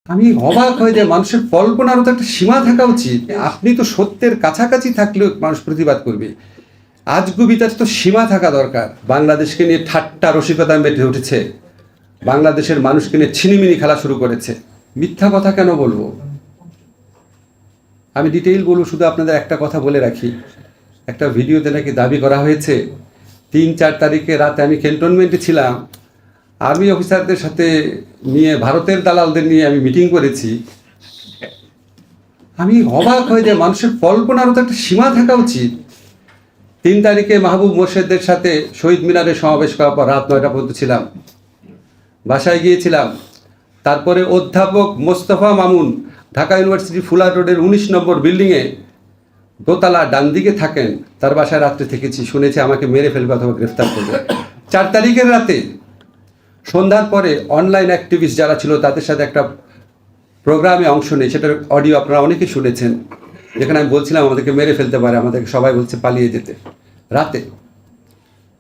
আমি অবাক হয়ে যে মানুষের কল্পনারও তো একটা সীমা থাকা উচিত। আপনি তো সত্যের কাছাকাছি থাকলেও মানুষ প্রতিবাদ করবে। আজগুবিতার তো সীমা থাকা দরকার। বাংলাদেশকে নিয়ে ঠাট্টা রসিকতা বেঁধে উঠেছে, বাংলাদেশের মানুষকে নিয়ে ছিনিমিনি খেলা শুরু করেছে। মিথ্যা কথা কেন বলবো? আমি ডিটেইল বলবো, শুধু আপনাদের একটা কথা বলে রাখি। একটা ভিডিওতে নাকি দাবি করা হয়েছে 3-4 তারিখে রাতে আমি ক্যান্টনমেন্টে ছিলাম, আর্মি অফিসারদের সাথে নিয়ে ভারতের দালালদের নিয়ে আমি মিটিং করেছি। আমি অবাক হয়ে যে মানুষের কল্পনারও তো একটা সীমা থাকা উচিত। 3 তারিখে মাহবুব মোর্শেদের সাথে শহীদ মিনারে সমাবেশ করার পর রাত 9টা পর্যন্ত ছিলাম, বাসায় গিয়েছিলাম। তারপরে অধ্যাপক মোস্তফা মামুন ঢাকা ইউনিভার্সিটি ফুলার রোডের 19 নম্বর বিল্ডিংয়ে দোতলা ডান দিকে থাকেন, তার বাসায় রাত্রে থেকেছি। শুনেছি আমাকে মেরে ফেলবে অথবা গ্রেফতার করবে। 4 তারিখের রাতে সন্ধ্যার পরে অনলাইন অ্যাক্টিভিস্ট যারা ছিল তাদের সাথে একটা প্রোগ্রামে অংশ নেই, সেটার অডিও আপনারা অনেকেই শুনেছেন, যেখানে আমি বলছিলাম আমাদেরকে মেরে ফেলতে পারে, আমাদেরকে সবাই বলছে পালিয়ে যেতে। রাতে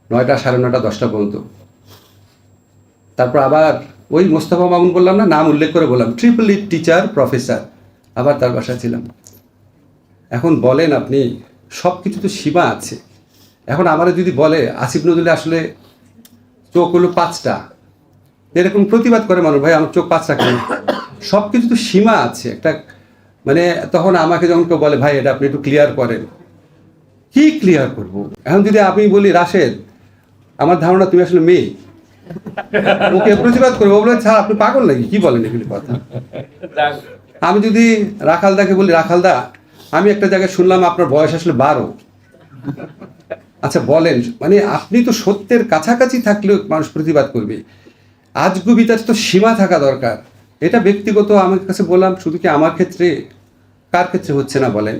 9টা, 9:30, 10টা পর্যন্ত। তারপর আবার ওই মোস্তফা মামুন বললাম না, নাম উল্লেখ করে বললাম, ট্রিপল-ই টিচার প্রফেসর, আবার তার বাসায় ছিলাম। এখন বলেন আপনি, সব কিছু তো সীমা আছে। এখন আমারও যদি বলে আসিফ নজরুল আসলে চোখ হলো 5টা, এরকম প্রতিবাদ করে মানুষ, ভাই আমার চোখ 5টা কেন? সব কিছু তো সীমা আছে একটা। মানে তখন আমাকে যখন কেউ বলে ভাই এটা আপনি একটু ক্লিয়ার করেন, কি ক্লিয়ার করব? এখন যদি আমি বলি রাশেদ আমার ধারণা তুমি আসলে মেয়ে, ওকে প্রতিবাদ করবো, বলে স্যার আপনি পাগল নাকি, কি বলেন এগুলি কথা? আমি যদি রাখালদাকে বলি রাখালদা আমি একটা জায়গায় শুনলাম আপনার বয়স আসলে 12, আচ্ছা বলেন, মানে আপনি তো সত্যের কাছাকাছি থাকলেও মানুষ প্রতিবাদ করবে। আজগুবিতার তো সীমা থাকা দরকার। এটা ব্যক্তিগত আমার কাছে বললাম, শুধু কি আমার ক্ষেত্রে, কার ক্ষেত্রে হচ্ছে না বলেন?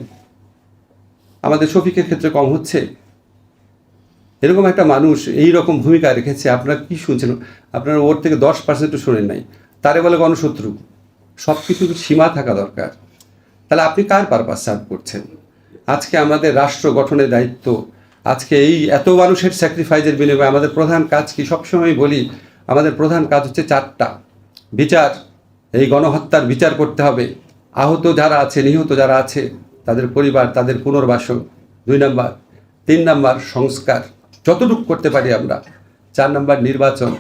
আমাদের শফিকের ক্ষেত্রে কম হচ্ছে? এরকম একটা মানুষ এই রকম ভূমিকা রেখেছে, আপনারা কি শুনছেন? আপনারা ওর থেকে 10% শোনেন নাই, তারে বলে গণশত্রু। সব কিছুর সীমা থাকা দরকার। তাহলে আপনি কার পারপাস সার্ভ করছেন? আজকে আমাদের রাষ্ট্র গঠনের দায়িত্ব, আজকে এই এত মানুষের স্যাক্রিফাইসের বিনিময়ে আমাদের প্রধান কাজ কি? সবসময় বলি আমাদের প্রধান কাজ হচ্ছে 4টা। বিচার, এই গণহত্যার বিচার করতে হবে। আহত যারা আছে, নিহত যারা আছে, তাদের পরিবার, তাদের পুনর্বাসন 2 নাম্বার। 3 নাম্বার সংস্কার, যতটুকু করতে পারি আমরা। 4 নাম্বার নির্বাচন।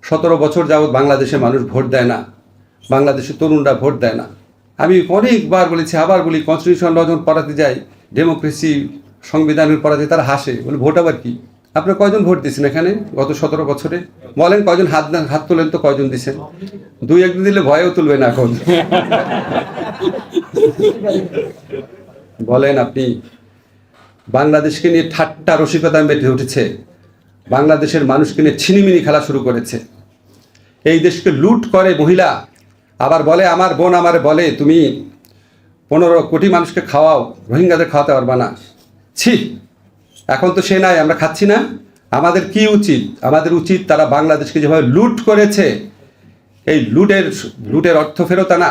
17 বছর যাবৎ বাংলাদেশে মানুষ ভোট দেয় না, বাংলাদেশের তরুণরা ভোট দেয় না। আমি অনেকবার বলেছি, আবার বলি, কনস্টিটিউশন যখন পড়াতে যাই, ডেমোক্রেসি সংবিধানের পড়াতে, তারা হাসে, বলে ভোট আবার কি? আপনার কয়জন ভোট দিয়েছেন এখানে গত 17 বছরে? বলেন কয়জন? হাত তোলেন তো, কয়জন দিয়েছেন? 2-1 দিলে ভয়েও তুলবে না এখন। বলেন আপনি, বাংলাদেশকে নিয়ে ঠাট্টা রসিকতা বেঁধে উঠেছে, বাংলাদেশের মানুষকে নিয়ে ছিনিমিনি খেলা শুরু করেছে। এই দেশকে লুট করে মহিলা, আবার বলে আমার বোন আমারে বলে তুমি 15 কোটি মানুষকে খাওয়াও, রোহিঙ্গাদের খাওয়াতে পারবা না। ছি, এখন তো সে নাই, আমরা খাচ্ছি না। আমাদের কি উচিত? আমাদের উচিত তারা বাংলাদেশকে যেভাবে লুট করেছে, এই লুটের অর্থ ফেরত আনা।